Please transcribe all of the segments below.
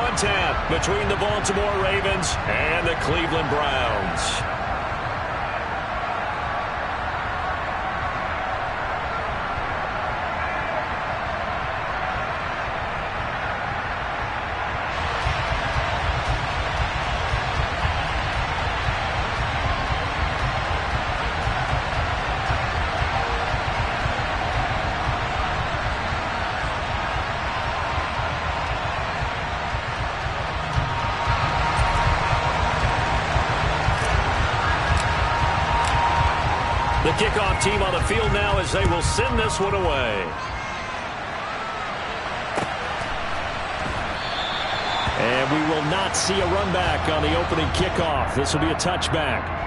on tap between the Baltimore Ravens and the Cleveland Browns. The kickoff team on the field now as they will send this one away. And we will not see a run back on the opening kickoff. This will be a touchback.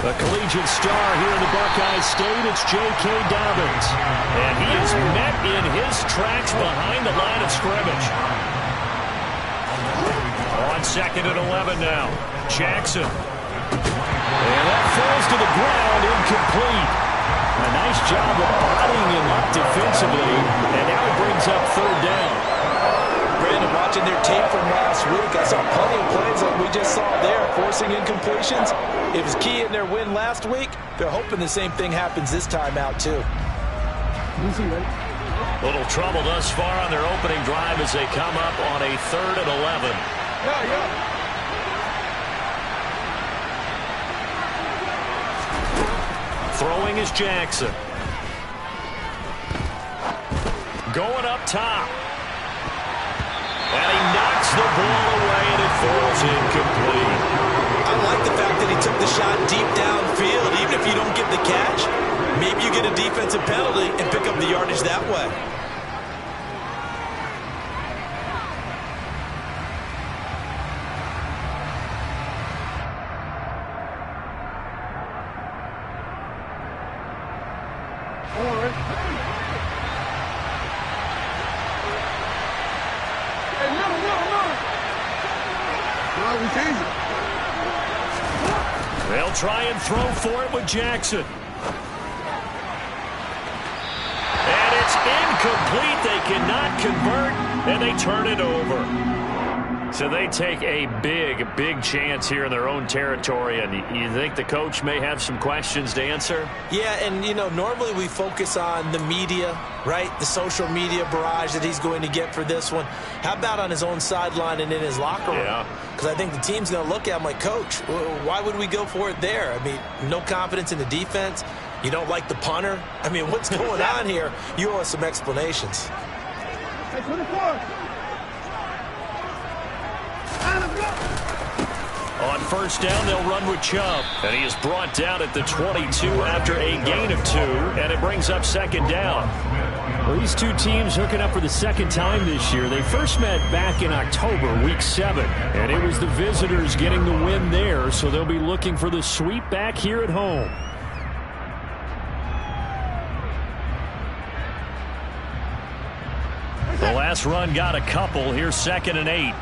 The collegiate star here in the Buckeye State, it's J.K. Dobbins. And he is met in his tracks behind the line of scrimmage. On 2nd and 11 now. Jackson. And that falls to the ground, incomplete. A nice job of bodying him up defensively. And now he brings up 3rd down. Brandon, watching their tape from last week, I saw plenty of plays like we just saw there, forcing incompletions. It was key in their win last week. They're hoping the same thing happens this time out, too. Little trouble thus far on their opening drive as they come up on a 3rd and 11. Throwing is Jackson. Going up top. And he knocks the ball away, and it falls incomplete. I like the fact that he took the shot deep downfield. Even if you don't get the catch, maybe you get a defensive penalty and pick up the yardage that way. They'll try and throw for it with Jackson. And it's incomplete. They cannot convert, and they turn it over. So they take a big chance here in their own territory, and you think the coach may have some questions to answer? Yeah, and, you know, normally we focus on the media, right? The social media barrage that he's going to get for this one. How about on his own sideline and in his locker room? Yeah. Because I think the team's going to look at him like, Coach, why would we go for it there? I mean, no confidence in the defense. You don't like the punter. I mean, what's going on here? You owe us some explanations. Hey, 24. On 1st down, they'll run with Chubb. And he is brought down at the 22 after a gain of 2, and it brings up 2nd down. Well, these two teams hooking up for the 2nd time this year. They first met back in October, Week 7, and it was the visitors getting the win there, so they'll be looking for the sweep back here at home. The last run got a couple. Here's 2nd and 8.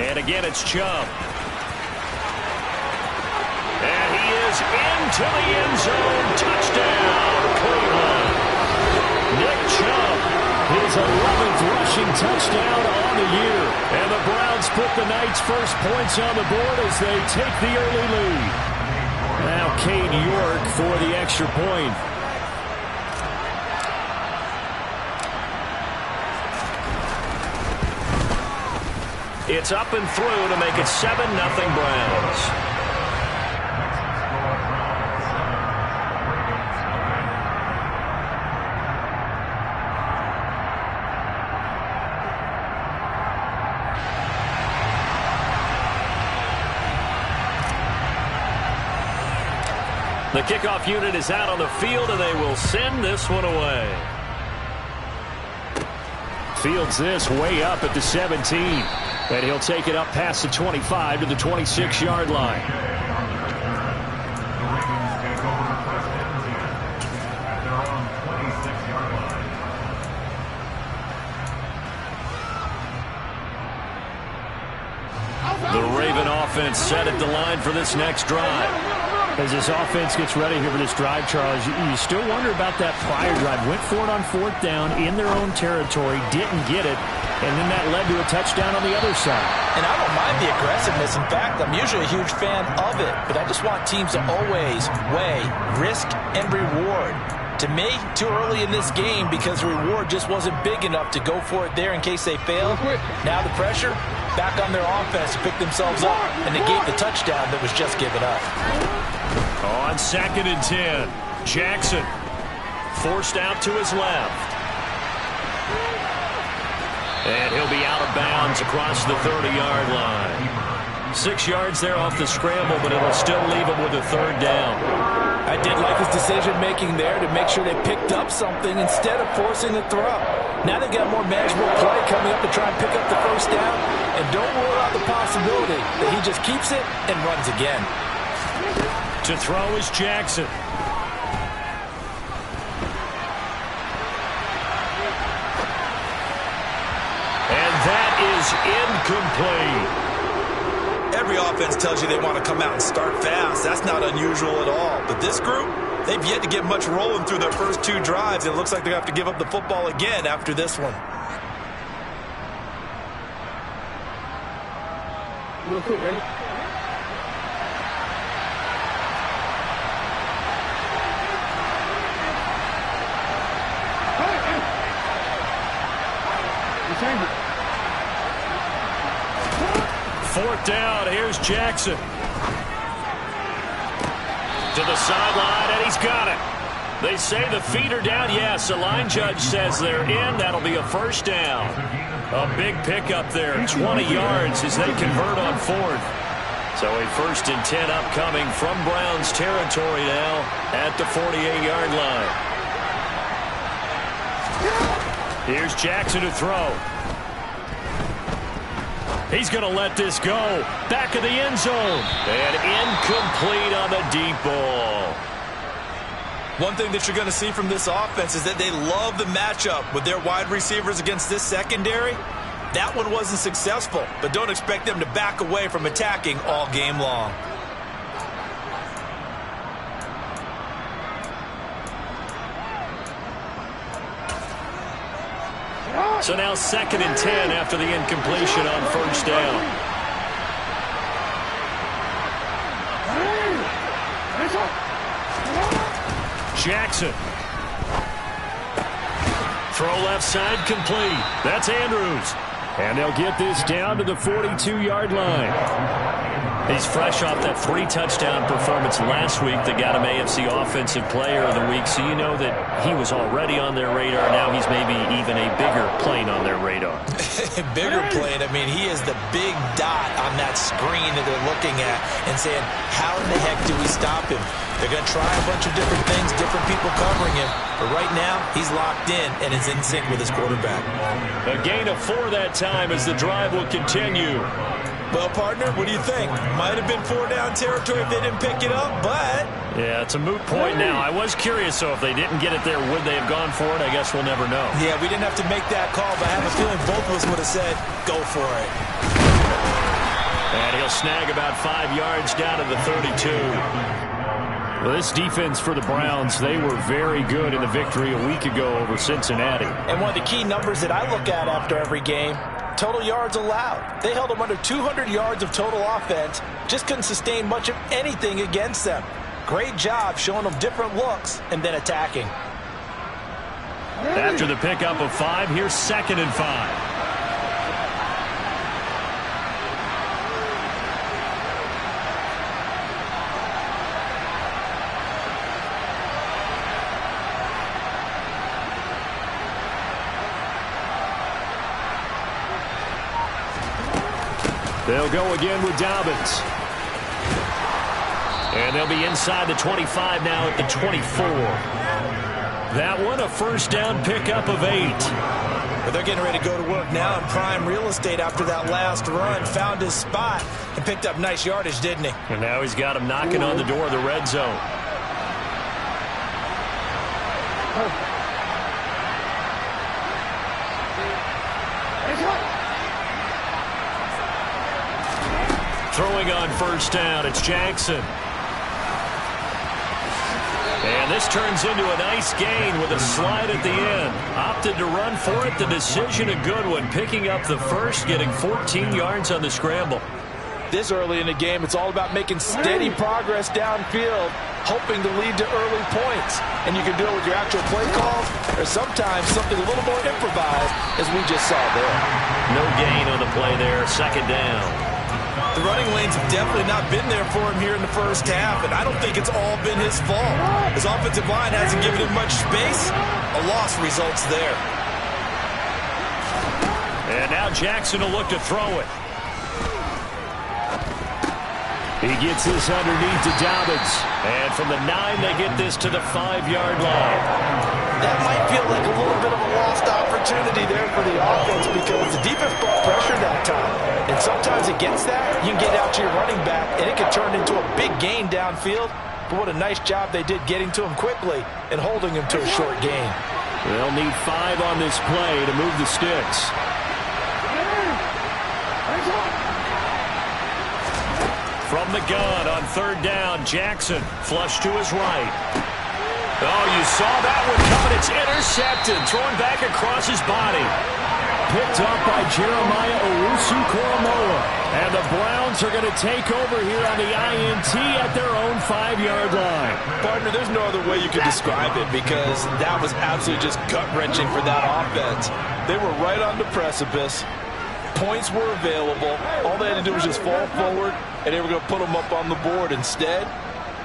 And again, it's Chubb. And he is into the end zone. Touchdown, Cleveland. Nick Chubb, his 11th rushing touchdown on the year. And the Browns put the Knights' first points on the board as they take the early lead. Now Cade York for the extra point. It's up and through to make it 7-0 Browns. The kickoff unit is out on the field, and they will send this one away. Fields this way up at the 17. And he'll take it up past the 25 to the 26-yard line. The Raven offense set at the line for this next drive. As this offense gets ready here for this drive, Charles, you still wonder about that prior drive. Went for it on 4th down in their own territory, didn't get it, and then that led to a touchdown on the other side. And I don't mind the aggressiveness. In fact, I'm usually a huge fan of it, but I just want teams to always weigh risk and reward. To me, too early in this game because the reward just wasn't big enough to go for it there in case they failed. Now the pressure back on their offense to pick themselves up and negate the touchdown that was just given up. On 2nd and 10, Jackson forced out to his left. And he'll be out of bounds across the 30-yard line. 6 yards there off the scramble, but it'll still leave him with a 3rd down. I did like his decision-making there to make sure they picked up something instead of forcing the throw. Now they've got more manageable play coming up to try and pick up the 1st down. And don't rule out the possibility that he just keeps it and runs again. To throw is Jackson. And that is incomplete. Every offense tells you they want to come out and start fast. That's not unusual at all. But this group, they've yet to get much rolling through their first 2 drives. It looks like they have to give up the football again after this one. Real quick, ready? Change it. 4th down, here's Jackson. To the sideline, and he's got it. They say the feet are down. Yes, the line judge says they're in. That'll be a 1st down. A big pickup there, 20 yards as they convert on 4th. So a 1st and 10 upcoming from Browns territory now at the 48-yard line. Here's Jackson to throw. He's going to let this go. Back of the end zone. And incomplete on the deep ball. One thing that you're going to see from this offense is that they love the matchup with their wide receivers against this secondary. That one wasn't successful, but don't expect them to back away from attacking all game long. So now 2nd and 10 after the incompletion on 1st down. Jackson. Throw left side complete. That's Andrews. And they'll get this down to the 42-yard line. He's fresh off that 3-touchdown performance last week that got him AFC Offensive Player of the Week, so you know that he was already on their radar. Now he's maybe even a bigger plane on their radar. Bigger plane. I mean, he is the big dot on that screen that they're looking at and saying, how in the heck do we stop him? They're going to try a bunch of different things, different people covering him. But right now, he's locked in and is in sync with his quarterback. A gain of 4 that time as the drive will continue. Well, partner, what do you think? Might have been 4-down territory if they didn't pick it up, but... Yeah, it's a moot point now. I was curious, so if they didn't get it there, would they have gone for it? I guess we'll never know. Yeah, we didn't have to make that call, but I have a feeling both of us would have said, go for it. And he'll snag about 5 yards down to the 32. Well, this defense for the Browns, they were very good in the victory a week ago over Cincinnati. And one of the key numbers that I look at after every game, total yards allowed. They held them under 200 yards of total offense, just couldn't sustain much of anything against them. Great job showing them different looks and then attacking. After the pickup of 5, here's 2nd and 5. They'll go again with Dobbins. And they'll be inside the 25 now at the 24. That one a first down pickup of 8. But they're getting ready to go to work now in prime real estate after that last run. Found his spot and picked up nice yardage, didn't he? And now he's got him knocking on the door of the red zone. Throwing on first down, it's Jackson. And this turns into a nice gain with a slide at the end. Opted to run for it. The decision a good one. Picking up the first, getting 14 yards on the scramble. This early in the game, it's all about making steady progress downfield, hoping to lead to early points. And you can do it with your actual play calls, or sometimes something a little more improvised, as we just saw there. No gain on the play there. Second down. The running lanes have definitely not been there for him here in the first half, and I don't think it's all been his fault. His offensive line hasn't given him much space. A loss results there. And now Jackson will look to throw it. He gets this underneath to Dobbins. And from the 9, they get this to the 5-yard line. That might feel like a little bit of a lost opportunity there for the offense because the defense brought pressure that time. And sometimes against that, you can get out to your running back, and it can turn into a big gain downfield. But what a nice job they did getting to him quickly and holding him to a short gain. They'll need 5 on this play to move the sticks. From the gun on third down, Jackson flush to his right. Oh, you saw that one coming. It's intercepted. Thrown back across his body. Picked up by Jeremiah Owusu-Koramoah. And the Browns are going to take over here on the INT at their own 5-yard line. Partner, there's no other way you could describe it because that was absolutely just gut-wrenching for that offense. They were right on the precipice. Points were available. All they had to do was just fall forward, and they were going to put them up on the board. Instead,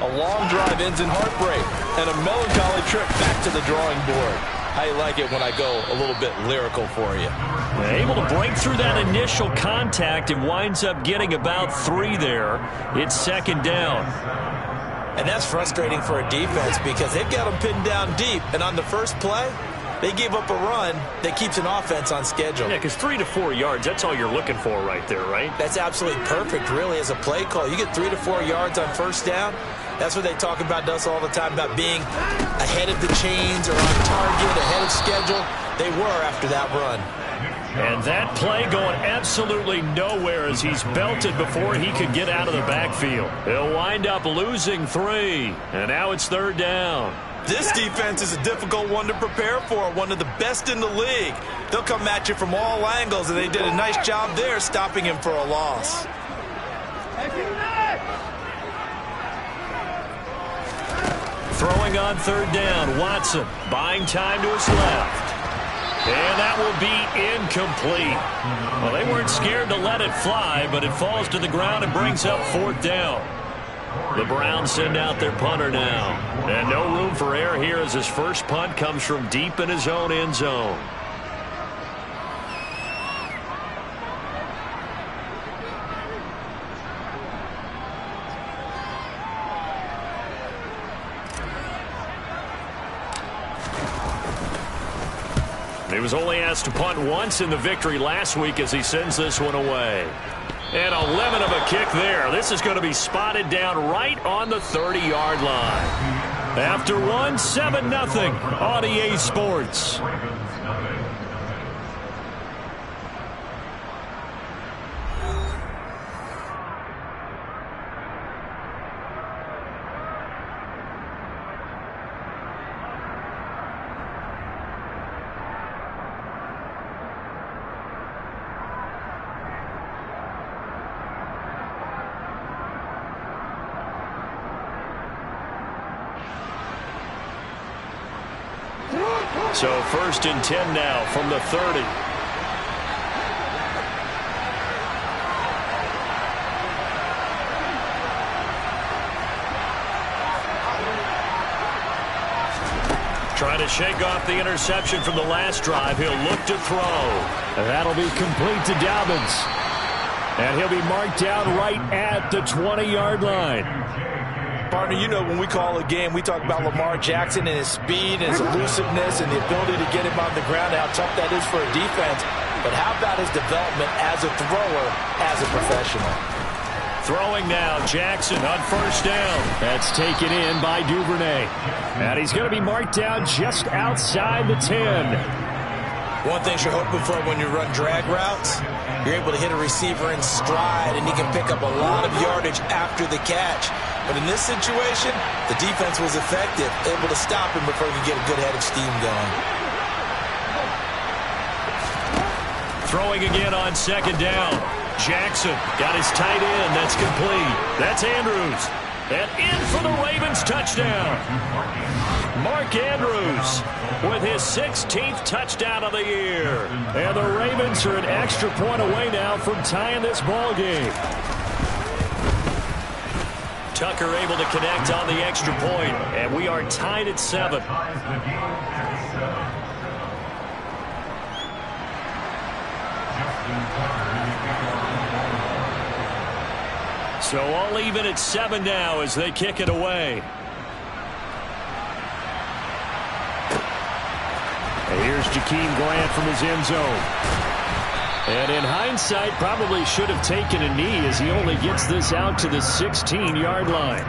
a long drive ends in heartbreak and a melancholy trip back to the drawing board. How you like it when I go a little bit lyrical for you? Able to break through that initial contact and winds up getting about 3 there. It's second down. And that's frustrating for a defense because they've got them pinned down deep. And on the first play, they gave up a run that keeps an offense on schedule. Yeah, because 3 to 4 yards, that's all you're looking for right there, right? That's absolutely perfect, really, as a play call. You get 3 to 4 yards on first down. That's what they talk about to us all the time, about being ahead of the chains or on target, ahead of schedule. They were after that run. And that play going absolutely nowhere as he's belted before he could get out of the backfield. He'll wind up losing 3. And now it's third down. This defense is a difficult one to prepare for, one of the best in the league. They'll come at you from all angles, and they did a nice job there stopping him for a loss. Throwing on third down, Watson buying time to his left. And that will be incomplete. Well, they weren't scared to let it fly, but it falls to the ground and brings up fourth down. The Browns send out their punter now. And no room for error here as his first punt comes from deep in his own end zone. He was only asked to punt once in the victory last week as he sends this one away. And a lemon of a kick there. This is going to be spotted down right on the 30-yard line. After one, 7-0 on EA Sports. So first and 10 now from the 30. Trying to shake off the interception from the last drive. He'll look to throw. And that'll be complete to Dobbins. And he'll be marked down right at the 20-yard line. Partner, you know when we call a game, we talk about Lamar Jackson and his speed and his elusiveness and the ability to get him on the ground, how tough that is for a defense. But how about his development as a thrower, as a professional? Throwing now, Jackson on first down. That's taken in by Duvernay. And he's going to be marked down just outside the 10. One thing you're hoping for when you run drag routes, you're able to hit a receiver in stride, and he can pick up a lot of yardage after the catch. But in this situation, the defense was effective, able to stop him before he could get a good head of steam going. Throwing again on second down. Jackson got his tight end. That's complete. That's Andrews. And in for the Ravens touchdown. Mark Andrews with his 16th touchdown of the year. And the Ravens are an extra point away now from tying this ball game. Tucker able to connect on the extra point, and we are tied at 7. So all even at 7 now as they kick it away. And here's Jakeem Grant from his end zone. And in hindsight, probably should have taken a knee as he only gets this out to the 16-yard line.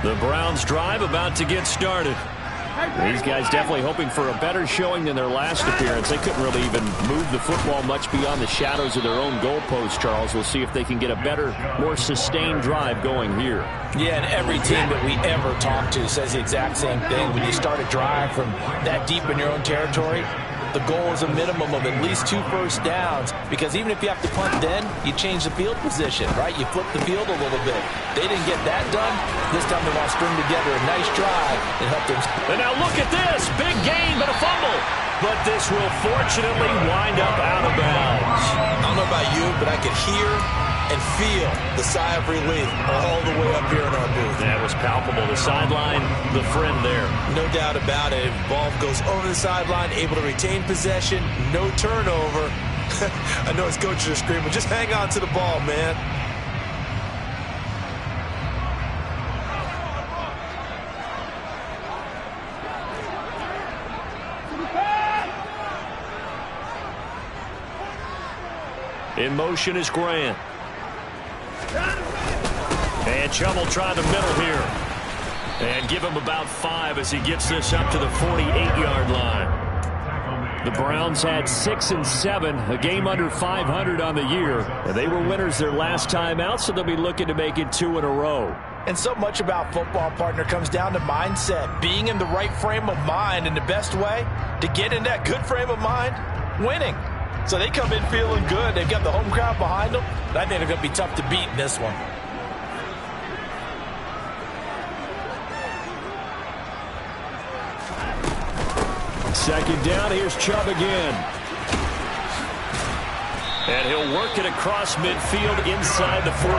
The Browns drive about to get started. These guys definitely hoping for a better showing than their last appearance. They couldn't really even move the football much beyond the shadows of their own goalpost, Charles. We'll see if they can get a better, more sustained drive going here. Yeah, and every team that we ever talk to says the exact same thing. When you start a drive from that deep in your own territory, the goal is a minimum of at least 2 first downs, because even if you have to punt then, you change the field position, right? You flip the field a little bit. They didn't get that done. This time they want to string together a nice drive and help them. And now look at this. Big gain, but a fumble. But this will fortunately wind up out of bounds. I don't know about you, but I could hear and feel the sigh of relief all the way up here in our booth. That was palpable. The sideline, the friend there. No doubt about it. Ball goes over the sideline, able to retain possession, no turnover. I know his coaches are screaming, just hang on to the ball, man. In motion is Grant. And Chubb will try the middle here. And give him about 5 as he gets this up to the 48-yard line. The Browns had 6 and 7, a game under 500 on the year. And they were winners their last time out, so they'll be looking to make it 2 in a row. And so much about football, partner, comes down to mindset. Being in the right frame of mind, and the best way to get in that good frame of mind, winning. So they come in feeling good. They've got the home crowd behind them. And I think they're going to be tough to beat in this one. Second down, here's Chubb again. And he'll work it across midfield inside the 45.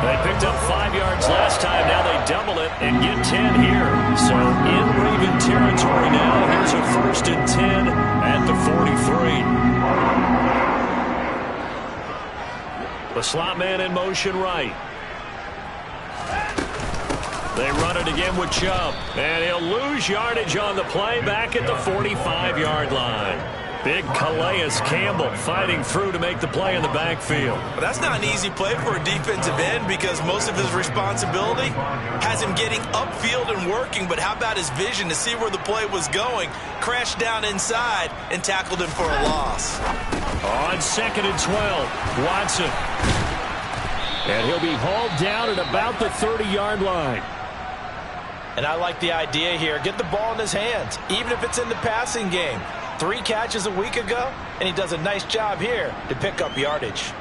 They picked up 5 yards last time. Now they double it and get 10 here. So in Raven territory now. Here's a 1st and 10 at the 43. The slot man in motion right. They run it again with Chubb. And he'll lose yardage on the play back at the 45-yard line. Big Calais Campbell fighting through to make the play in the backfield. But that's not an easy play for a defensive end, because most of his responsibility has him getting upfield and working. But how about his vision to see where the play was going? Crashed down inside and tackled him for a loss. On 2nd and 12, Watson. And he'll be hauled down at about the 30-yard line. And I like the idea here. Get the ball in his hands, even if it's in the passing game. 3 catches a week ago, and he does a nice job here to pick up yardage.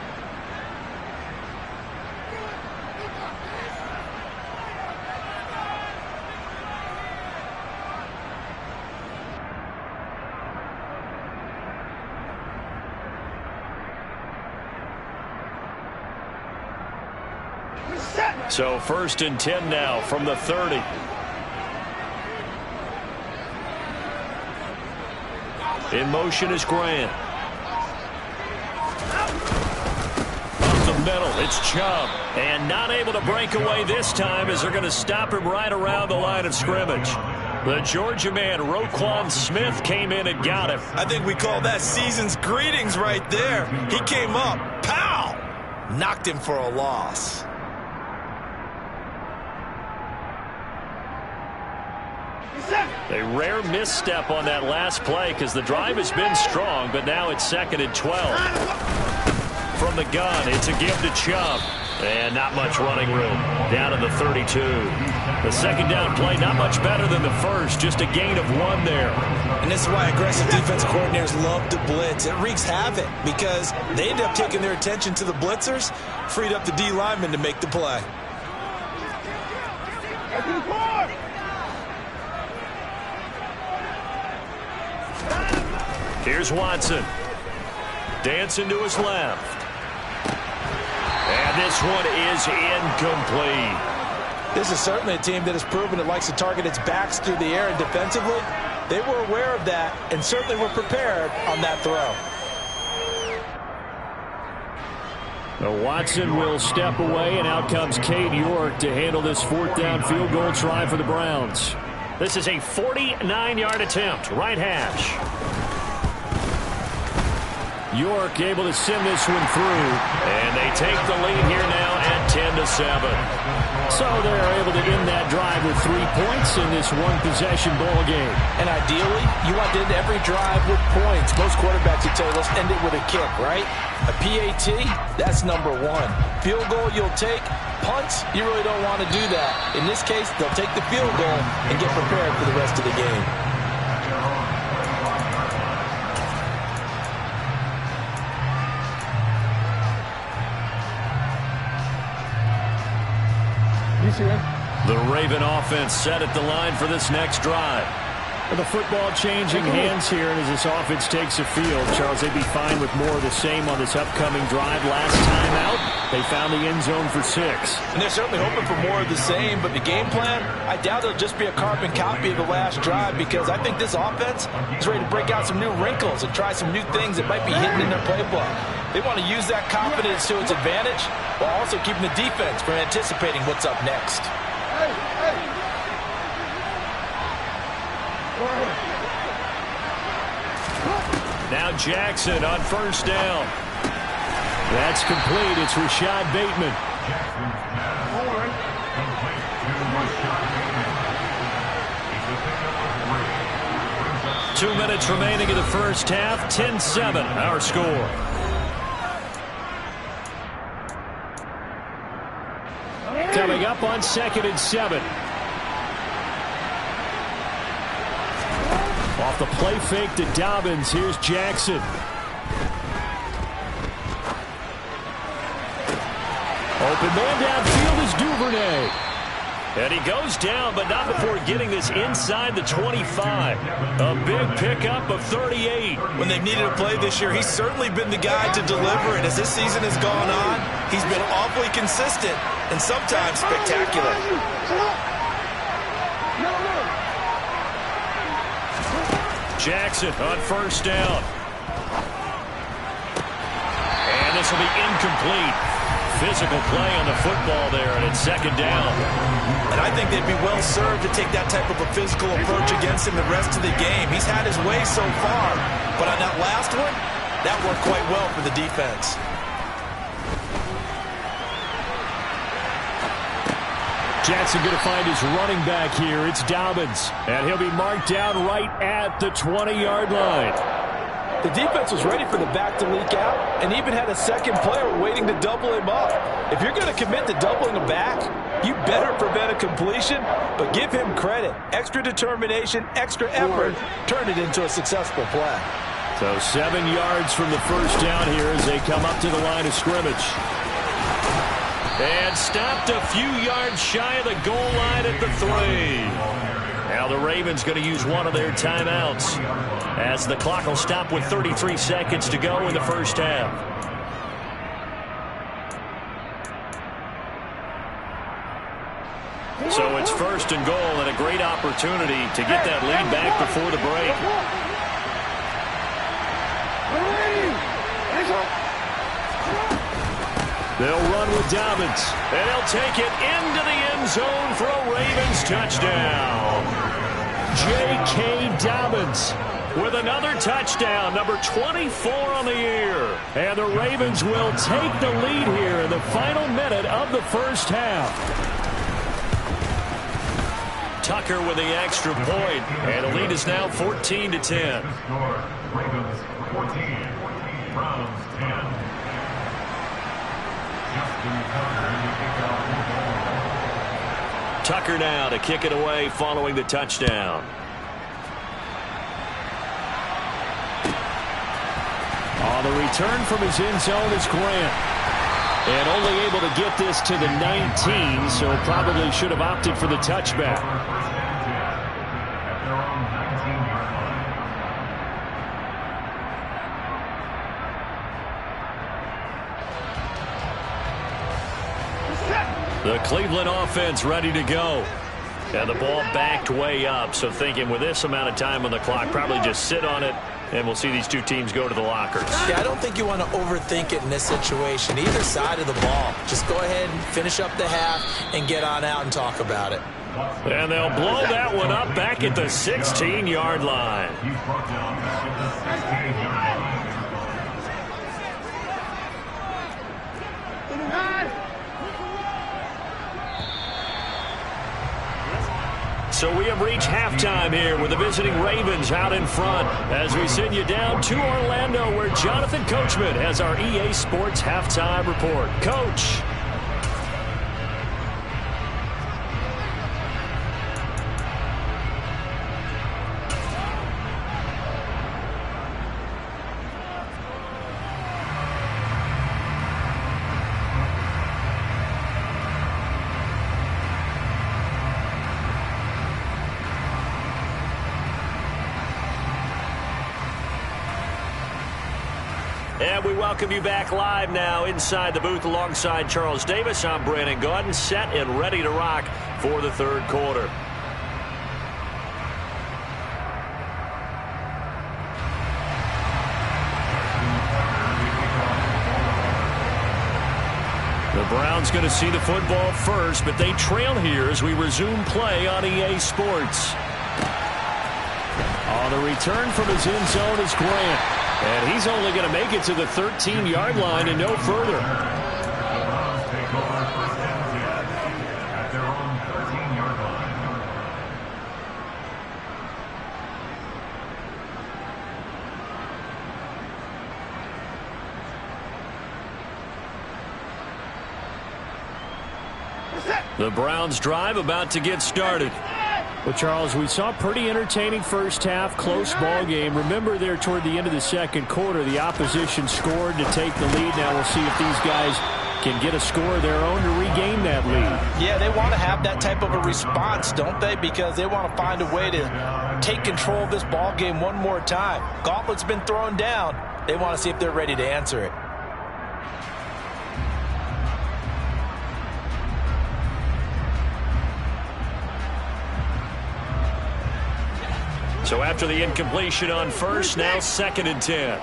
So 1st and 10 now from the 30. In motion is Grant. Up the middle, it's Chubb. And not able to break away this time as they're going to stop him right around the line of scrimmage. The Georgia man, Roquan Smith, came in and got him. I think we call that season's greetings right there. He came up, pow! Knocked him for a loss. A rare misstep on that last play because the drive has been strong, but now it's 2nd and 12. From the gun, it's a give to Chubb. And not much running room. Down to the 32. The second down play, not much better than the first. Just a gain of 1 there. And this is why aggressive defensive coordinators love to blitz. It wreaks havoc because they end up taking their attention to the blitzers, freed up the D lineman to make the play. Here's Watson. Dancing to his left. And this one is incomplete. This is certainly a team that has proven it likes to target its backs through the air, and defensively, they were aware of that and certainly were prepared on that throw. Now Watson will step away, and out comes Cade York to handle this 4th down field goal try for the Browns. This is a 49-yard attempt, right hash. York able to send this one through, and they take the lead here now at 10-7. So they're able to end that drive with 3 points in this one-possession ball game. And ideally, you want to end every drive with points. Most quarterbacks would tell you, let's end it with a kick, right? A PAT, that's number 1. Field goal you'll take. Punts, you really don't want to do that. In this case, they'll take the field goal and get prepared for the rest of the game. The Raven offense set at the line for this next drive. The football changing hands here, and as this offense takes the field, Charles, they'd be fine with more of the same on this upcoming drive. Last time out, they found the end zone for 6. And they're certainly hoping for more of the same, but the game plan, I doubt it'll just be a carbon copy of the last drive, because I think this offense is ready to break out some new wrinkles and try some new things that might be hidden in their playbook. They want to use that confidence to its advantage while also keeping the defense from anticipating what's up next. Now Jackson on 1st down. That's complete. It's Rashad Bateman. Two minutes remaining in the first half. 10-7, our score. Coming up on 2nd and 7. Off the play fake to Dobbins. Here's Jackson. Open man downfield is Duvernay. And he goes down, but not before getting this inside the 25. A big pickup of 38. When they've needed a play this year, he's certainly been the guy to deliver it. As this season has gone on, he's been awfully consistent and sometimes spectacular. Jackson on 1st down. And this will be incomplete. Physical play on the football there, and it's 2nd down. And I think they'd be well served to take that type of a physical approach against him the rest of the game. He's had his way so far, but on that last one, that worked quite well for the defense. Jackson going to find his running back here. It's Dobbins, and he'll be marked down right at the 20-yard line. The defense was ready for the back to leak out and even had a second player waiting to double him up. If you're going to commit to doubling a back, you better prevent a completion, but give him credit. Extra determination, extra effort, turned it into a successful play. So 7 yards from the first down here as they come up to the line of scrimmage. And stopped a few yards shy of the goal line at the 3. Now the Ravens going to use one of their timeouts as the clock will stop with 33 seconds to go in the first half. So it's first and goal and a great opportunity to get that lead back before the break. They'll run with Dobbins, and he'll take it into the end zone for a Ravens touchdown. J.K. Dobbins with another touchdown, number 24 on the year. And the Ravens will take the lead here in the final minute of the first half. Tucker with the extra point, and the lead is now 14-10. Ravens 14, Browns 10. Tucker now to kick it away following the touchdown. The return from his end zone is Grant. And only able to get this to the 19, so probably should have opted for the touchback. The Cleveland offense ready to go. And the ball backed way up, so thinking with this amount of time on the clock, probably just sit on it, and we'll see these two teams go to the lockers. Yeah, I don't think you want to overthink it in this situation. Either side of the ball. Just go ahead and finish up the half and get on out and talk about it. And they'll blow that one up back at the 16-yard line. So we have reached halftime here with the visiting Ravens out in front as we send you down to Orlando where Jonathan Coachman has our EA Sports halftime report. Coach. And we welcome you back live now inside the booth alongside Charles Davis. I'm Brandon Gaudin, set and ready to rock for the third quarter. The Browns going to see the football first, but they trail here as we resume play on EA Sports. On the return from his end zone is Grant. And he's only going to make it to the 13-yard line and no further. The Browns drive about to get started. Well, Charles, we saw a pretty entertaining first half, close ball game. Remember there toward the end of the second quarter, the opposition scored to take the lead. Now we'll see if these guys can get a score of their own to regain that lead. Yeah, they want to have that type of a response, don't they? Because they want to find a way to take control of this ball game one more time. Gauntlet's been thrown down. They want to see if they're ready to answer it. So after the incompletion on first, now 2nd and 10.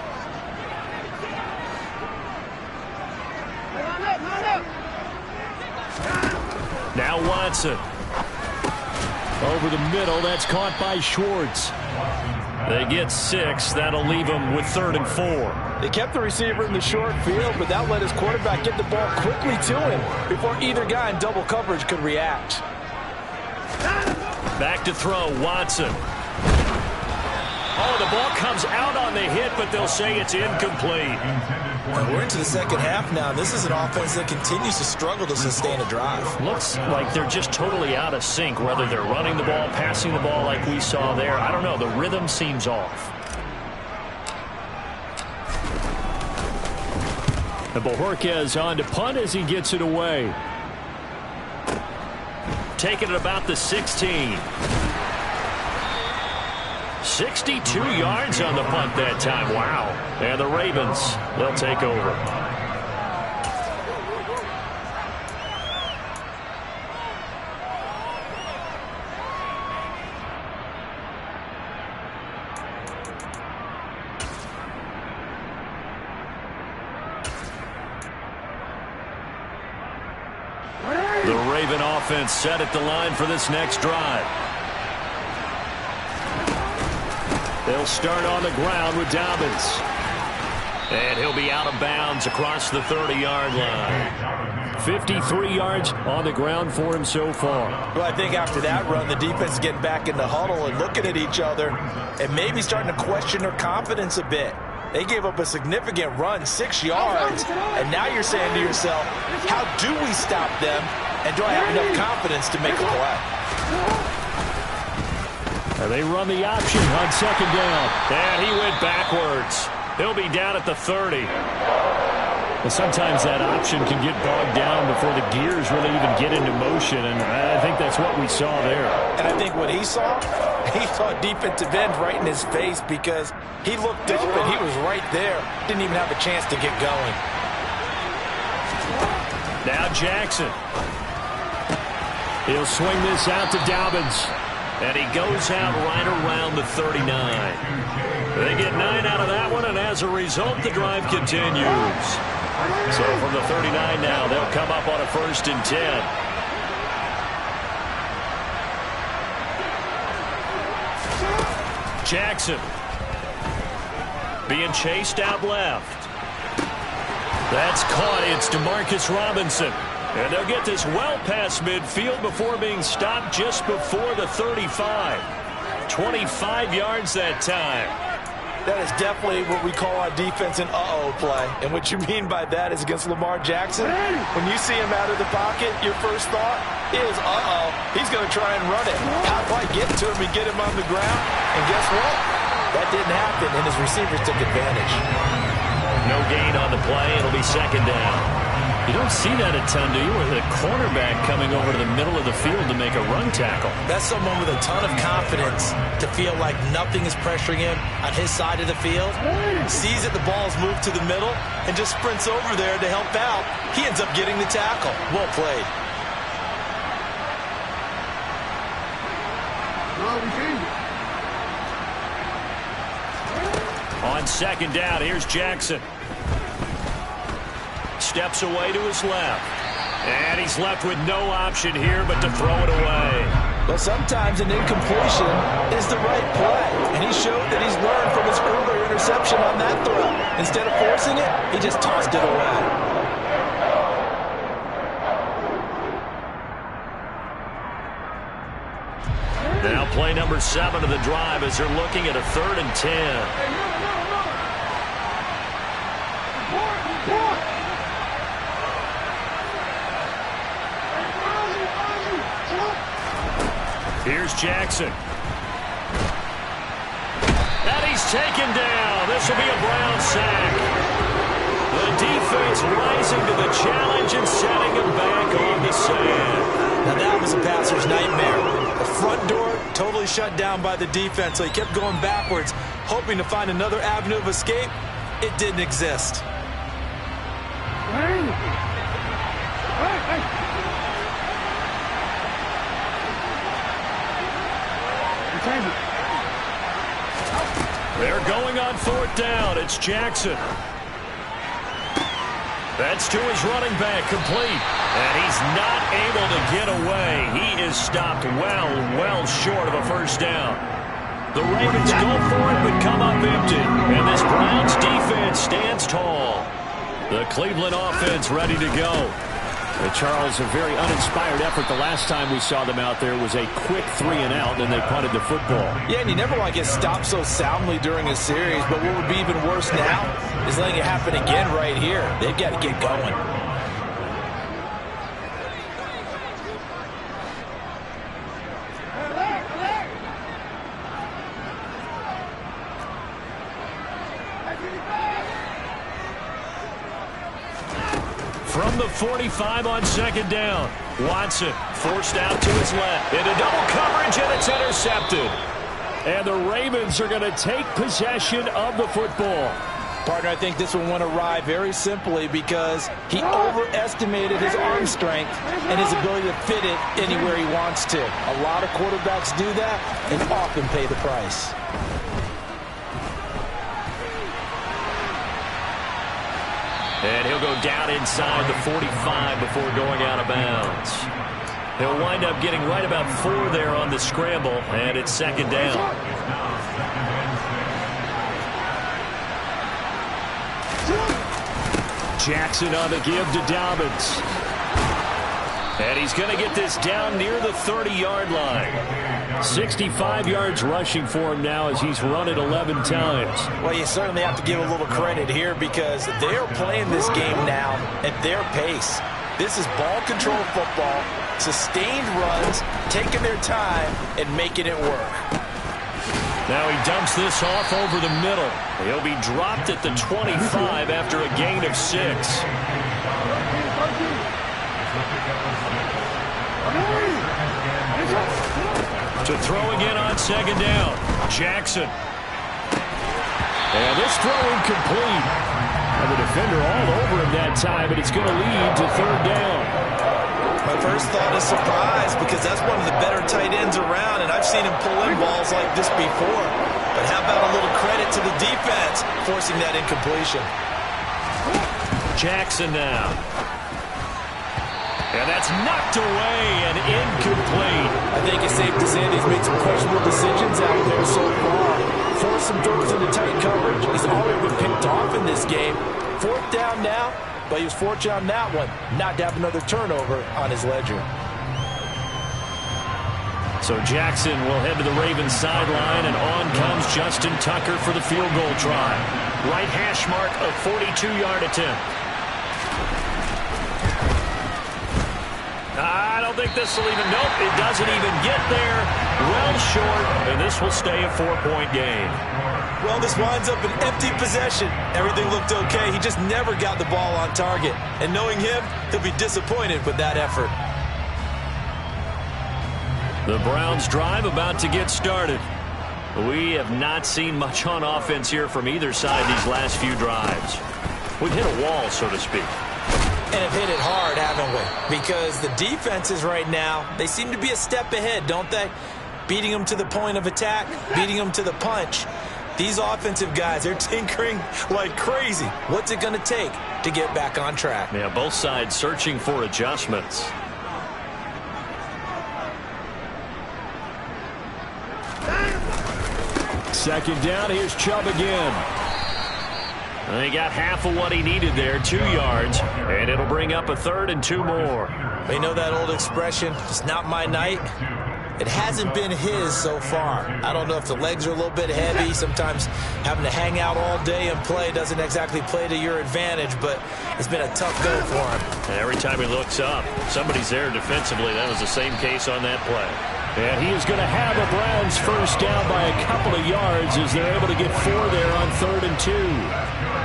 Now Watson. Over the middle, that's caught by Schwartz. They get 6. That'll leave them with 3rd and 4. They kept the receiver in the short field, but that let his quarterback get the ball quickly to him before either guy in double coverage could react. Back to throw, Watson. Oh, the ball comes out on the hit, but they'll say it's incomplete. We're into the second half now. This is an offense that continues to struggle to sustain a drive. Looks like they're just totally out of sync, whether they're running the ball, passing the ball like we saw there. I don't know. The rhythm seems off. And Bojorquez on to punt as he gets it away. Taking it about the 16. 62 yards on the punt that time. Wow. And the Ravens, they'll take over. The Raven offense set at the line for this next drive. They'll start on the ground with Dobbins. And he'll be out of bounds across the 30-yard line. 53 yards on the ground for him so far. Well, I think after that run, the defense is getting back in the huddle and looking at each other and maybe starting to question their confidence a bit. They gave up a significant run, 6 yards, and now you're saying to yourself, how do we stop them, and do I have enough confidence to make a play? And they run the option on second down, and he went backwards. He'll be down at the 30. Well, sometimes that option can get bogged down before the gears really even get into motion, and I think that's what we saw there. And I think what he saw defensive end right in his face because he looked up and he was right there. Didn't even have a chance to get going. Now Jackson. He'll swing this out to Dobbins. And he goes out right around the 39. They get 9 out of that one, and as a result, the drive continues. So from the 39 now, they'll come up on a 1st and 10. Jackson being chased out left. That's caught. It's DeMarcus Robinson. And they'll get this well past midfield before being stopped just before the 35. 25 yards that time. That is definitely what we call our defense an uh-oh play. And what you mean by that is against Lamar Jackson, when you see him out of the pocket, your first thought is, uh-oh, he's going to try and run it. How do I get to him and get him on the ground? And guess what? That didn't happen, and his receivers took advantage. No gain on the play. It'll be second down. You don't see that a ton, do you, with a cornerback coming over to the middle of the field to make a run tackle? That's someone with a ton of confidence to feel like nothing is pressuring him on his side of the field. Sees that the ball's moved to the middle and just sprints over there to help out. He ends up getting the tackle. Well played. On second down, here's Jackson. Steps away to his left. And he's left with no option here but to throw it away. But sometimes an incompletion is the right play. And he showed that he's learned from his earlier interception on that throw. Instead of forcing it, he just tossed it away. Now play number 7 of the drive as they're looking at a 3rd and 10. Here's Jackson. And he's taken down. This will be a Brown sack. The defense rising to the challenge and setting him back on the sand. Now that was a passer's nightmare. The front door totally shut down by the defense, so he kept going backwards, hoping to find another avenue of escape. It didn't exist. They're going on 4th down. It's Jackson. That's to his running back, complete. And he's not able to get away. He is stopped well short of a 1st down. The Ravens go for it but come up empty. And this Browns defense stands tall. The Cleveland offense ready to go. Charles, a very uninspired effort. The last time we saw them out there was a quick 3-and-out, and they punted the football. Yeah, and you never want to get stopped so soundly during a series, but what would be even worse now is letting it happen again right here. They've got to get going. From the 45 on second down, Watson forced out to his left. Into double coverage, and it's intercepted. And the Ravens are going to take possession of the football. Partner, I think this one went awry very simply because he overestimated his arm strength and his ability to fit it anywhere he wants to. A lot of quarterbacks do that and often pay the price. And he'll go down inside the 45 before going out of bounds. He'll wind up getting right about 4 there on the scramble, and it's second down. Jackson on the give to Dobbins. And he's going to get this down near the 30-yard line. 65 yards rushing for him now as he's run it 11 times. Well, you certainly have to give a little credit here because they're playing this game now at their pace. This is ball control football, sustained runs, taking their time, and making it work. Now he dumps this off over the middle. He'll be dropped at the 25 after a gain of 6. To throw again on second down. Jackson. And this throw incomplete. And the defender all over him that time, but it's going to lead to third down. My first thought is surprise because that's one of the better tight ends around, and I've seen him pull in balls like this before. But how about a little credit to the defense forcing that incompletion? Jackson now. And that's knocked away and incomplete. I think it's safe to say he's made some questionable decisions out there so far. Forced some throws into tight coverage. He's already been picked off in this game. 4th down now, but he was fortunate on that one not to have another turnover on his ledger. So Jackson will head to the Ravens sideline, and on comes Justin Tucker for the field goal try. Right hash mark, a 42-yard attempt. I don't think this will even, nope, it doesn't even get there. Well short, and this will stay a 4-point game. Well, this winds up an empty possession. Everything looked okay. He just never got the ball on target. And knowing him, he'll be disappointed with that effort. The Browns drive about to get started. We have not seen much on offense here from either side these last few drives. We've hit a wall, so to speak. And have hit it hard, haven't we? Because the defenses right now, they seem to be a step ahead, don't they? Beating them to the point of attack, beating them to the punch. These offensive guys, they're tinkering like crazy. What's it going to take to get back on track? Yeah, both sides searching for adjustments. Second down, here's Chubb again. He got half of what he needed there, 2 yards, and it'll bring up a 3rd and 2 more. You know that old expression, it's not my night? It hasn't been his so far. I don't know if the legs are a little bit heavy. Sometimes having to hang out all day and play doesn't exactly play to your advantage, but it's been a tough go for him. Every time he looks up, somebody's there defensively. That was the same case on that play. And he is going to have a Browns first down by a couple of yards as they're able to get 4 there on 3rd and 2.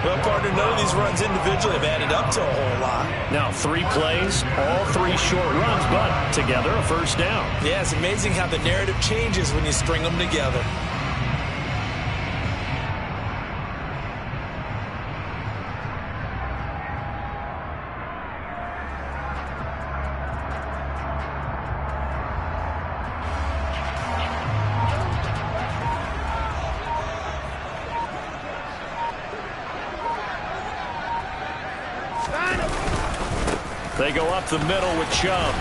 Well, partner, none of these runs individually have added up to a whole lot. Now 3 plays, all 3 short runs, but together a first down. Yeah, it's amazing how the narrative changes when you string them together. They go up the middle with Chubb.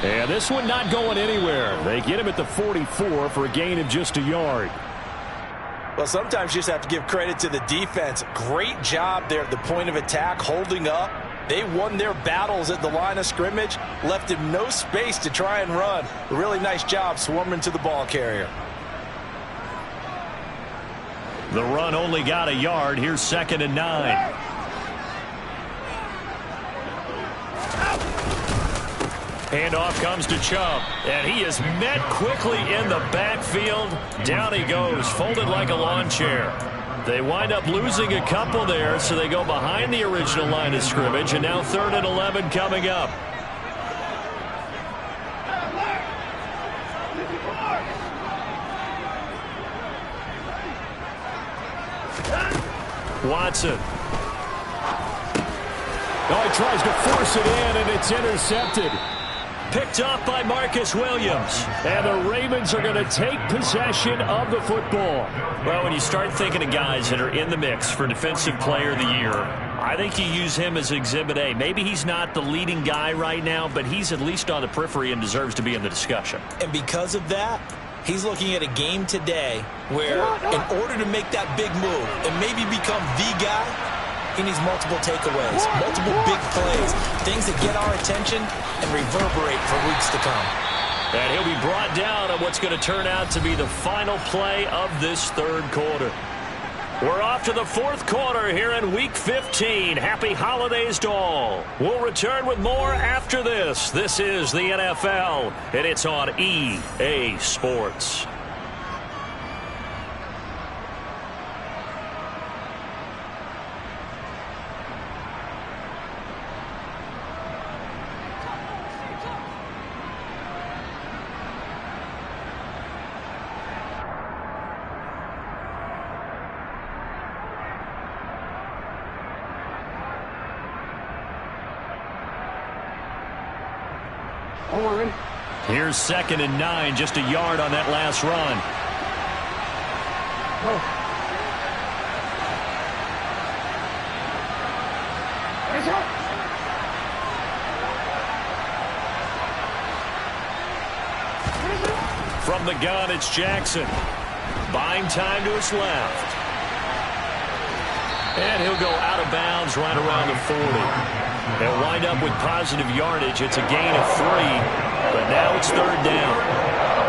And this one not going anywhere. They get him at the 44 for a gain of just a yard. Well, sometimes you just have to give credit to the defense. Great job there at the point of attack, holding up. They won their battles at the line of scrimmage, left him no space to try and run. A really nice job swarming to the ball carrier. The run only got a yard. Here's 2nd and 9. Handoff comes to Chubb, and he is met quickly in the backfield. Down he goes, folded like a lawn chair. They wind up losing a couple there, so they go behind the original line of scrimmage, and now 3rd and 11 coming up. Watson. Oh, he tries to force it in, and it's intercepted. Picked off by Marcus Williams. And the Ravens are going to take possession of the football. Well, when you start thinking of guys that are in the mix for Defensive Player of the Year, I think you use him as Exhibit A. Maybe he's not the leading guy right now, but he's at least on the periphery and deserves to be in the discussion. And because of that, he's looking at a game today where in order to make that big move and maybe become the guy, he needs multiple takeaways, multiple big plays, things that get our attention and reverberate for weeks to come. And he'll be brought down on what's going to turn out to be the final play of this third quarter. We're off to the fourth quarter here in Week 15. Happy holidays to all. We'll return with more after this. This is the NFL, and it's on EA Sports. Here's 2nd and 9, just a yard on that last run. From the gun, it's Jackson. Buying time to his left. And he'll go out of bounds right around the 40. They'll wind up with positive yardage. It's a gain of 3, but now it's 3rd down.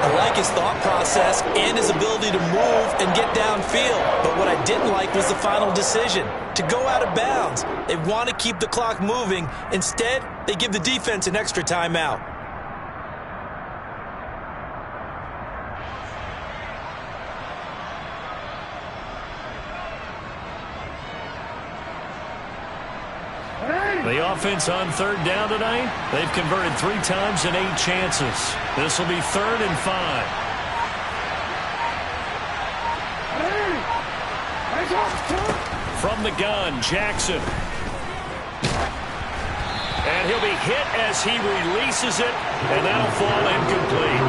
I like his thought process and his ability to move and get downfield. But what I didn't like was the final decision, to go out of bounds. They want to keep the clock moving. Instead, they give the defense an extra timeout. The offense on 3rd down tonight, they've converted 3 times in 8 chances. This will be 3rd and 5. From the gun, Jackson. And he'll be hit as he releases it, and that'll fall incomplete.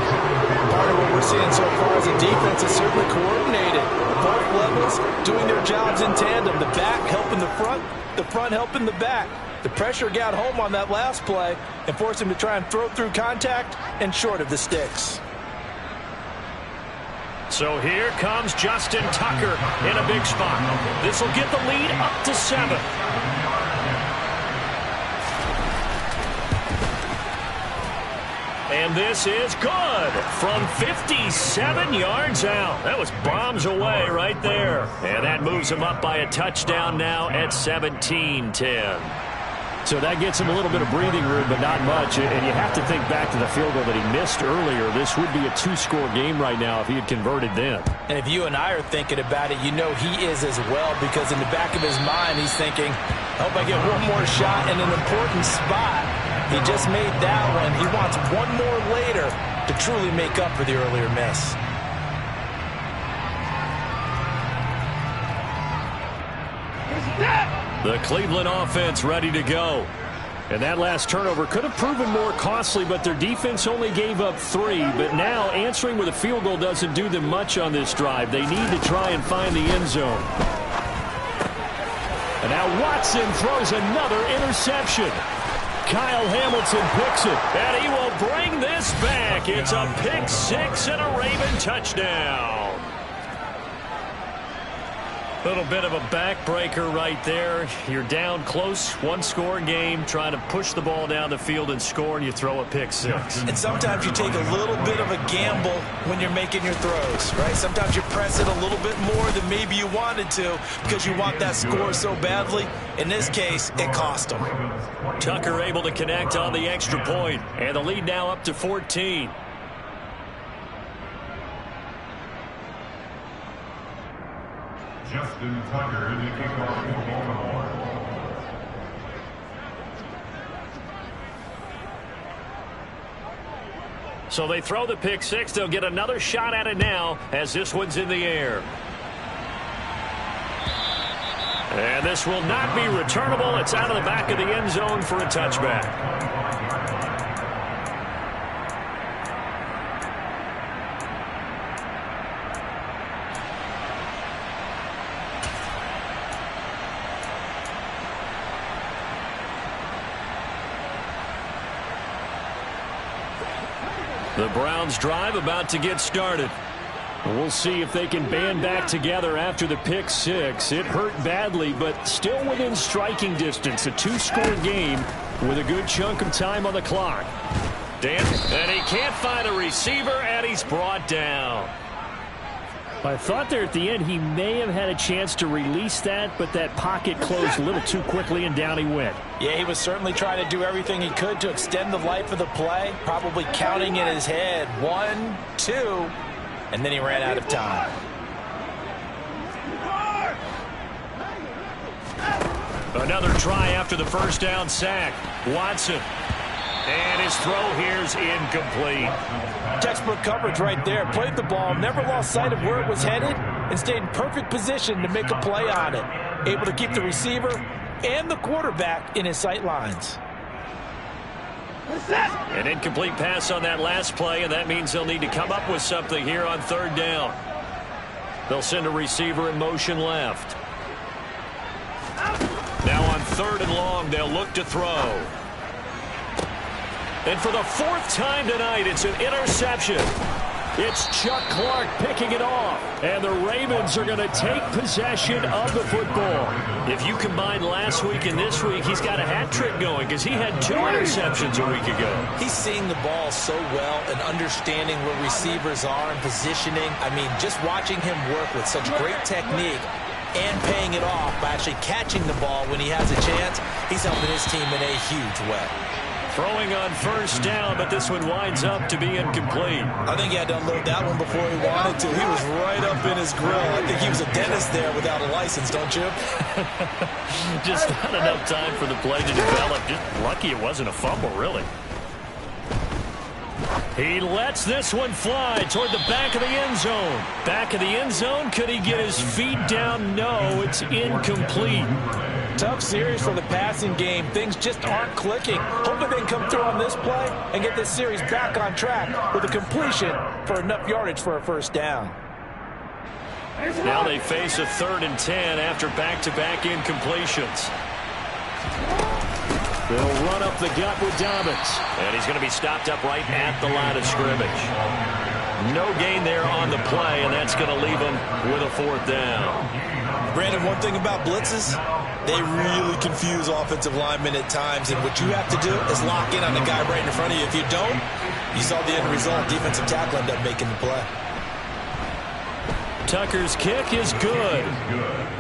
Part of what we're seeing so far is the defense is certainly coordinated. Both levels doing their jobs in tandem. The back helping the front helping the back. The pressure got home on that last play and forced him to try and throw through contact and short of the sticks. So here comes Justin Tucker in a big spot. This will get the lead up to 7. And this is good from 57 yards out. That was bombs away right there. And that moves him up by a touchdown now at 17-10. So that gets him a little bit of breathing room, but not much. And you have to think back to the field goal that he missed earlier. This would be a 2-score game right now if he had converted then. And if you and I are thinking about it, you know he is as well, because in the back of his mind, he's thinking, I hope I get one more shot in an important spot. He just made that one. He wants one more later to truly make up for the earlier miss. The Cleveland offense ready to go. And that last turnover could have proven more costly, but their defense only gave up 3. But now answering with a field goal doesn't do them much on this drive. They need to try and find the end zone. And now Watson throws another interception. Kyle Hamilton picks it, and he will bring this back. It's a pick 6 and a Raven touchdown. Little bit of a backbreaker right there. You're down close, 1-score game, trying to push the ball down the field and score, and you throw a pick 6. And sometimes you take a little bit of a gamble when you're making your throws, right? Sometimes you press it a little bit more than maybe you wanted to because you want that score so badly. In this case, it cost them. Tucker able to connect on the extra point, and the lead now up to 14. Justin Tucker in the kickoff for Baltimore. So they throw the pick 6. They'll get another shot at it now as this one's in the air. And this will not be returnable. It's out of the back of the end zone for a touchback. The Browns drive about to get started. We'll see if they can band back together after the pick six. It hurt badly, but still within striking distance. A two-score game with a good chunk of time on the clock. Dan, and he can't find a receiver, and he's brought down. I thought there at the end he may have had a chance to release that, but that pocket closed a little too quickly, and down he went. Yeah, he was certainly trying to do everything he could to extend the life of the play, probably counting in his head 1, 2, and then he ran out of time. Another try after the first down sack. Watson. And his throw here's incomplete. Textbook coverage right there. Played the ball, never lost sight of where it was headed, and stayed in perfect position to make a play on it. Able to keep the receiver and the quarterback in his sight lines. An incomplete pass on that last play, and that means they'll need to come up with something here on third down. They'll send a receiver in motion left. Now on third and long, they'll look to throw. And for the fourth time tonight, it's an interception. It's Chuck Clark picking it off. And the Ravens are going to take possession of the football. If you combine last week and this week, he's got a hat trick going because he had 2 interceptions a week ago. He's seeing the ball so well and understanding where receivers are and positioning. I mean, just watching him work with such great technique and paying it off by actually catching the ball when he has a chance, he's helping his team in a huge way. Throwing on first down, but this one winds up to be incomplete. I think he had to unload that one before he wanted to. He was right up in his grill. I think he was a dentist there without a license, don't you? Just not enough time for the play to develop. Just lucky it wasn't a fumble, really. He lets this one fly toward the back of the end zone. Back of the end zone. Could he get his feet down? No, it's incomplete. Tough series for the passing game. Things just aren't clicking. Hoping they can come through on this play and get this series back on track with a completion for enough yardage for a first down. Now they face a 3rd and 10 after back-to-back incompletions. They'll run up the gut with Dobbins. And he's going to be stopped up right at the line of scrimmage. No gain there on the play, and that's going to leave him with a 4th down. Brandon, one thing about blitzes, they really confuse offensive linemen at times, and what you have to do is lock in on the guy right in front of you. If you don't, you saw the end result. Defensive tackle ended up making the play. Tucker's kick is good.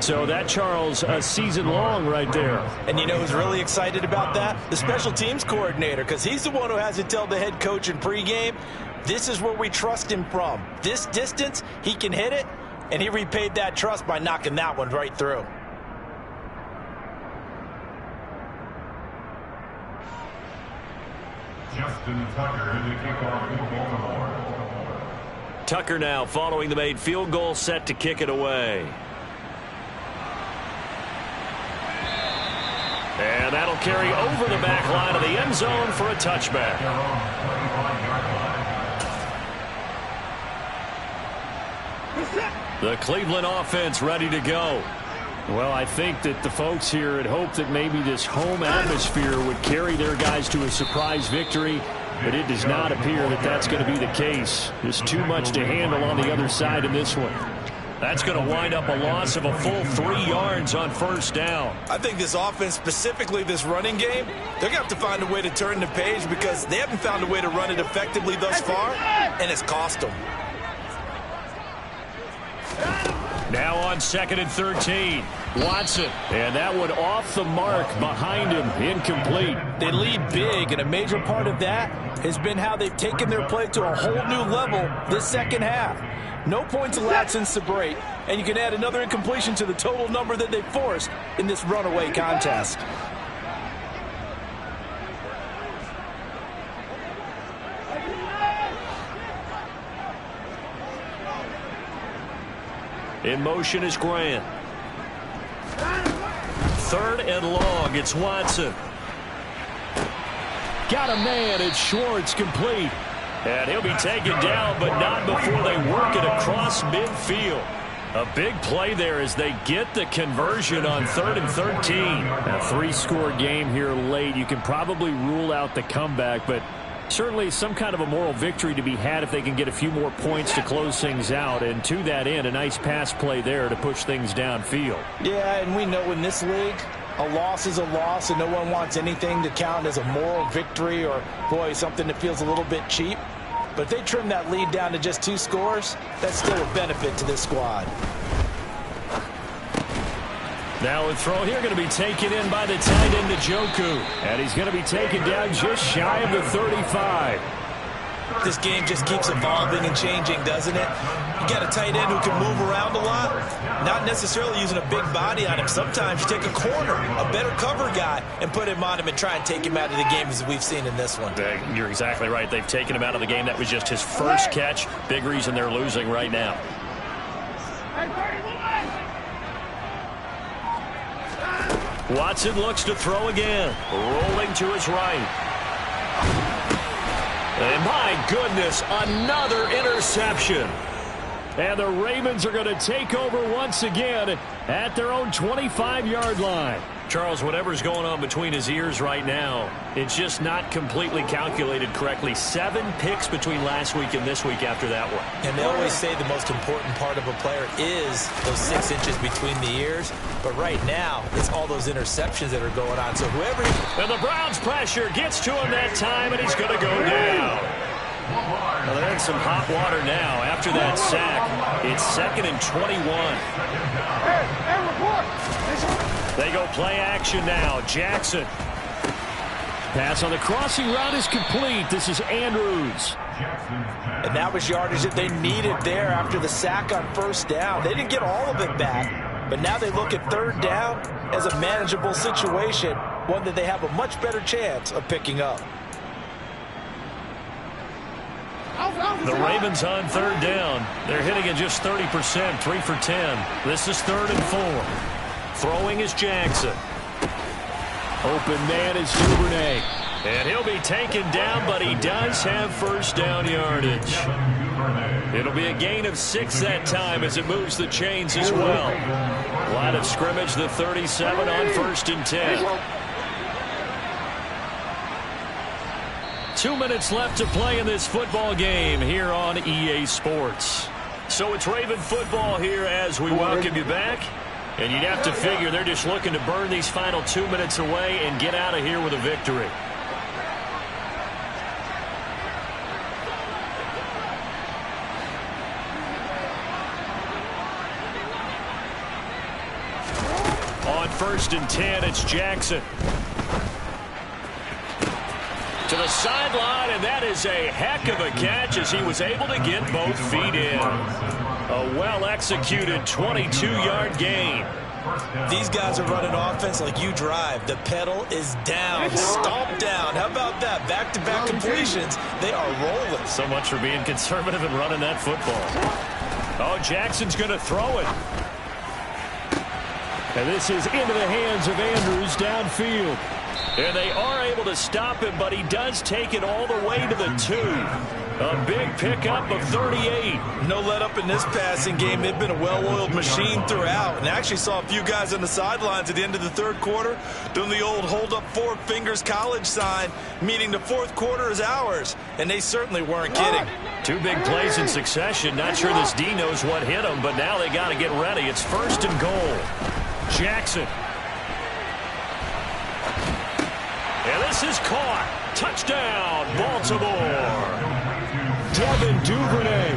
So that, Charles, a season long right there. And you know who's really excited about that? The special teams coordinator, because he's the one who has to tell the head coach in pregame, this is where we trust him from. This distance, he can hit it, and he repaid that trust by knocking that one right through. Justin Tucker in the kickoff for Baltimore. Tucker now following the made field goal, set to kick it away. And that'll carry over the back line of the end zone for a touchback. The Cleveland offense ready to go. Well, I think that the folks here had hoped that maybe this home atmosphere would carry their guys to a surprise victory, but it does not appear that that's going to be the case. There's too much to handle on the other side in this one. That's going to wind up a loss of a full 3 yards on first down. I think this offense, specifically this running game, they're going to have to find a way to turn the page because they haven't found a way to run it effectively thus far, and it's cost them. Now on 2nd and 13, Watson. And that one off the mark behind him, incomplete. They lead big, and a major part of that has been how they've taken their play to a whole new level this second half. No points allowed since the break, and you can add another incompletion to the total number that they forced in this runaway contest. In motion is Grant. 3rd and long, it's Watson. Got a man, it's Schwartz, complete. And he'll be taken down, but not before they work it across midfield. A big play there as they get the conversion on 3rd and 13. A 3-score game here late. You can probably rule out the comeback, but Certainly some kind of a moral victory to be had if they can get a few more points to close things out. And to that end, a nice pass play there to push things downfield. Yeah, and we know in this league, a loss is a loss, and no one wants anything to count as a moral victory or, boy, something that feels a little bit cheap. But if they trim that lead down to just 2 scores, that's still a benefit to this squad. Now a throw here going to be taken in by the tight end, Njoku. And he's going to be taken down just shy of the 35. This game just keeps evolving and changing, doesn't it? You got a tight end who can move around a lot, not necessarily using a big body on him. Sometimes you take a corner, a better cover guy, and put him on him and try and take him out of the game as we've seen in this one. You're exactly right. They've taken him out of the game. That was just his first catch. Big reason they're losing right now. Watson looks to throw again. Rolling to his right. And my goodness, another interception. And the Ravens are going to take over once again at their own 25-yard line. Charles, whatever's going on between his ears right now, it's just not completely calculated correctly. 7 picks between last week and this week after that one. And they always say the most important part of a player is those 6 inches between the ears. But right now, it's all those interceptions that are going on. So whoever... And the Browns pressure gets to him that time, and he's going to go down. Well, they're in some hot water now after that sack. It's 2nd and 21. They go play action now. Jackson. Pass on the crossing route is complete. This is Andrews. And that was yardage that they needed there after the sack on 1st down. They didn't get all of it back, but now they look at 3rd down as a manageable situation, one that they have a much better chance of picking up. The Ravens on 3rd down. They're hitting at just 30%, 3 for 10. This is 3rd and 4. Throwing is Jackson. Open man is Duvernay. And he'll be taken down, but he does have 1st down yardage. It'll be a gain of 6 that time as it moves the chains as well. Line of scrimmage, the 37 on 1st and 10. 2 minutes left to play in this football game here on EA Sports. So it's Raven football here as we welcome you back. And you'd have to figure they're just looking to burn these final 2 minutes away and get out of here with a victory. On 1st and 10, it's Jackson. To the sideline, and that is a heck of a catch as he was able to get both feet in. A well-executed 22-yard gain. These guys are running offense like you drive. The pedal is down, stomp down. How about that? Back-to-back completions. They are rolling. So much for being conservative and running that football. Oh, Jackson's going to throw it. And this is into the hands of Andrews downfield. And they are able to stop him, but he does take it all the way to the 2. A big pickup of 38. No let up in this passing game. They've been a well-oiled machine throughout. And I actually saw a few guys on the sidelines at the end of the 3rd quarter doing the old hold up 4 fingers college sign, meaning the 4th quarter is ours. And they certainly weren't kidding. 2 big plays in succession. Not sure this D knows what hit him, but now they got to get ready. It's 1st and goal. Jackson. And this is caught. Touchdown, Baltimore. Devin Duvernay.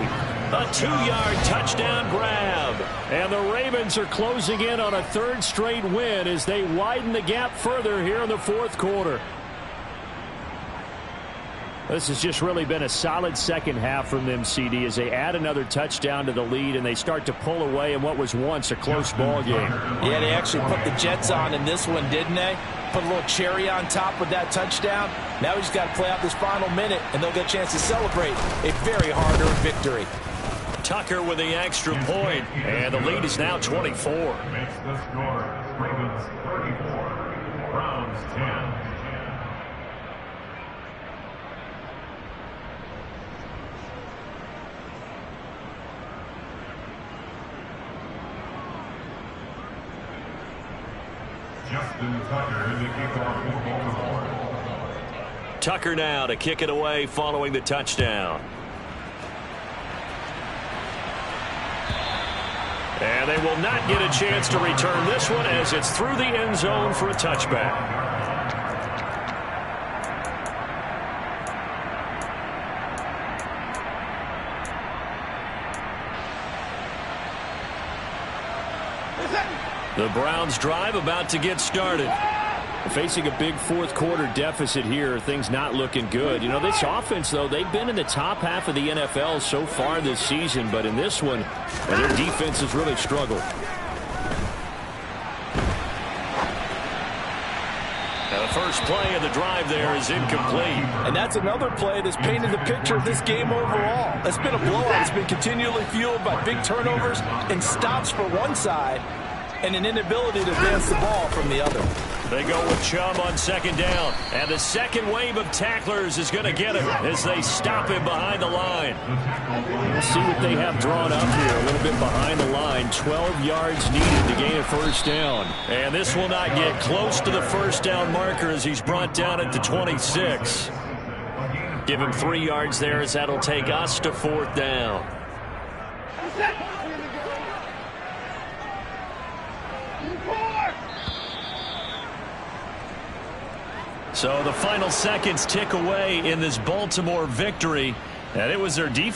A 2-yard touchdown grab. And the Ravens are closing in on a 3rd straight win as they widen the gap further here in the 4th quarter. This has just really been a solid second half from them, CD, as they add another touchdown to the lead and they start to pull away in what was once a close ball game. Yeah, they actually put the Jets on in this one, didn't they? Put a little cherry on top with that touchdown. Now we just got to play out this final minute, and they'll get a chance to celebrate a very hard-earned victory. Tucker with the extra point, and the lead is now 24. Makes the score. Ravens 34, Browns 10. Justin Tucker in the kickoff for Baltimore. Tucker now to kick it away following the touchdown. And they will not get a chance to return this one as it's through the end zone for a touchback. The Browns drive about to get started. Facing a big fourth quarter deficit here, things not looking good. You know, this offense, though, they've been in the top half of the NFL so far this season, but in this one, their defense has really struggled. Now the first play of the drive there is incomplete. And that's another play that's painted the picture of this game overall. It's been a blowout. It's been continually fueled by big turnovers and stops for one side and an inability to advance the ball from the other. They go with Chubb on second down. And the second wave of tacklers is going to get him as they stop him behind the line. Let's see what they have drawn up here. A little bit behind the line. 12 yards needed to gain a first down. And this will not get close to the first down marker as he's brought down at the 26. Give him 3 yards there as that'll take us to fourth down. So the final seconds tick away in this Baltimore victory, and it was their defense.